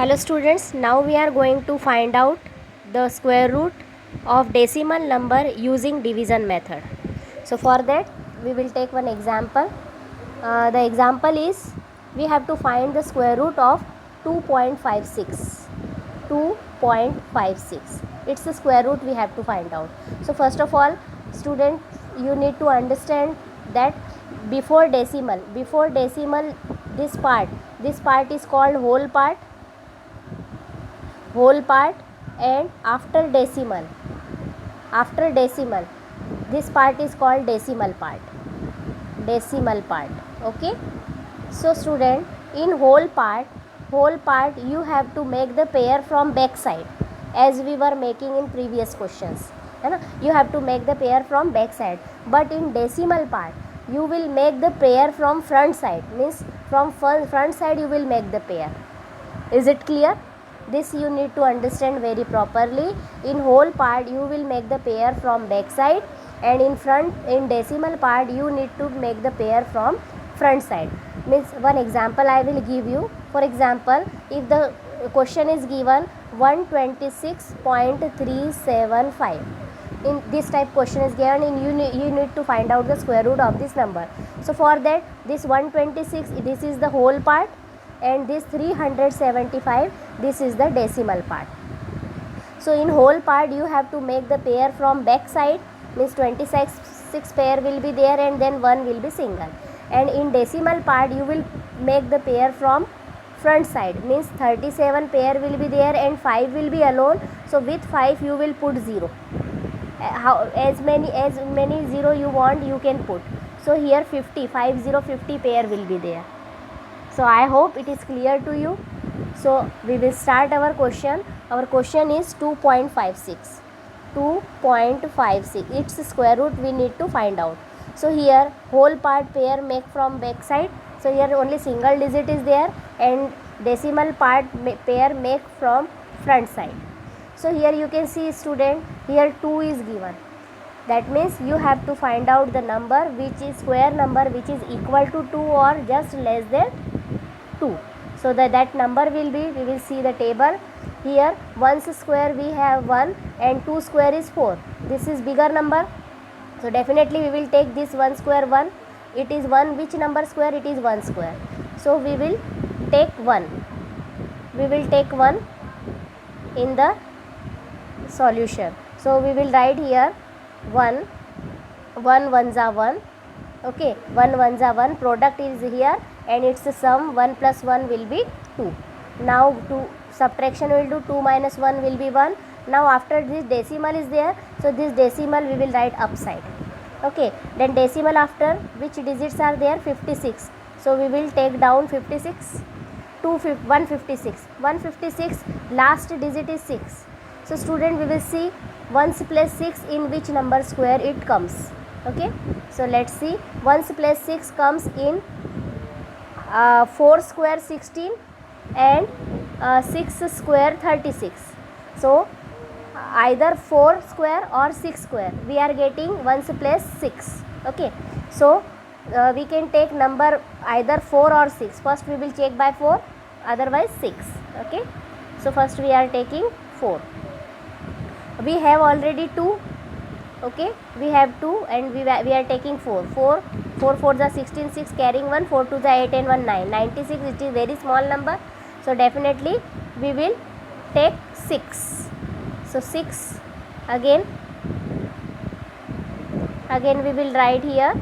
Hello students, now we are going to find out the square root of decimal number using division method. So for that we will take one example. The example is we have to find the square root of 2.56. 2.56. It's the square root we have to find out. So first of all, student, you need to understand that before decimal this part is called whole part, and after decimal this part is called decimal part. Okay, so student, in whole part you have to make the pair from back side, as we were making in previous questions, है ना. You have to make the pair from back side, but in decimal part you will make the pair from front side, means from front side you will make the pair. Is it clear? This you need to understand very properly. In whole part you will make the pair from back side, and in decimal part you need to make the pair from front side. Means one example I will give you. For example, if the question is given 126.375, in this type question is given, and you need to find out the square root of this number. So for that, this 126, this is the whole part, and this 375, this is the decimal part. So in whole part you have to make the pair from back side, means 26 pair will be there, and then 1 will be single. And in decimal part you will make the pair from front side, means 37 pair will be there and 5 will be alone. So with 5 you will put 0. As many 0 you want you can put. So here 50 pair will be there. So I hope it is clear to you. So we will start our question. Our question is 2.56. 2.56. Its square root we need to find out. So here whole part pair make from back side. So here only single digit is there, and decimal part pair make from front side. So here you can see, student, here 2 is given. That means you have to find out the number which is square number which is equal to 2 or just less than 2. So that number will be, we will see the table. Here 1's square we have 1 and 2 square is 4. This is bigger number. So definitely we will take this 1 square 1. It is 1, which number square? It is 1 square. So we will take 1. We will take 1 in the solution. So we will write here 1 1 are 1. Okay, 1 1s are 1. Product is here, and its sum 1 plus 1 will be 2. Now subtraction will do 2 minus 1 will be 1. Now after this decimal is there, so this decimal we will write upside. Okay, then decimal after which digits are there? 56. So we will take down 56. 156 last digit is 6. So student, we will see 1's plus 6 in which number square it comes. Okay, so let's see. 1's plus 6 comes in 4 square 16 and 6 square 36. So either 4 square or 6 square we are getting 1's plus 6. Okay, so we can take number either 4 or 6. First we will check by 4, otherwise 6. Okay, so first we are taking 4. We have already 2. Okay, we have 2 and we are taking 4. 4 4s are 16, 6 carrying 1, 4 2s are 8 and 1 9. 96, it is very small number. So definitely we will take 6. So 6 again we will write here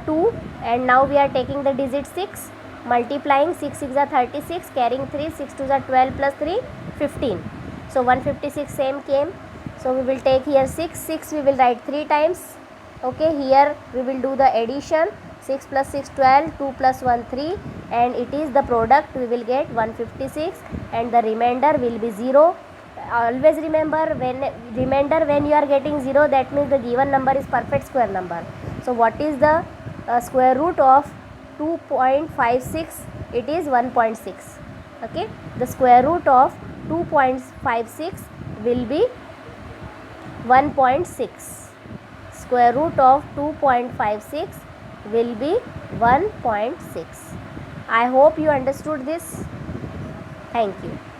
2, and now we are taking the digit 6, multiplying 6 6 are 36, carrying 3, 6 2s are 12 plus 3 15. So 156 same came. So we will take here 6 we will write 3 times. Okay, here we will do the addition. 6 plus 6 12, 2 plus 1 3, and it is the product we will get 156, and the remainder will be 0. Always remember, when you are getting 0, that means the given number is perfect square number. So what is the square root of 2.56? It is 1.6. Okay, the square root of 2.56 will be 1.6. Square root of 2.56 will be 1.6. I hope you understood this. Thank you.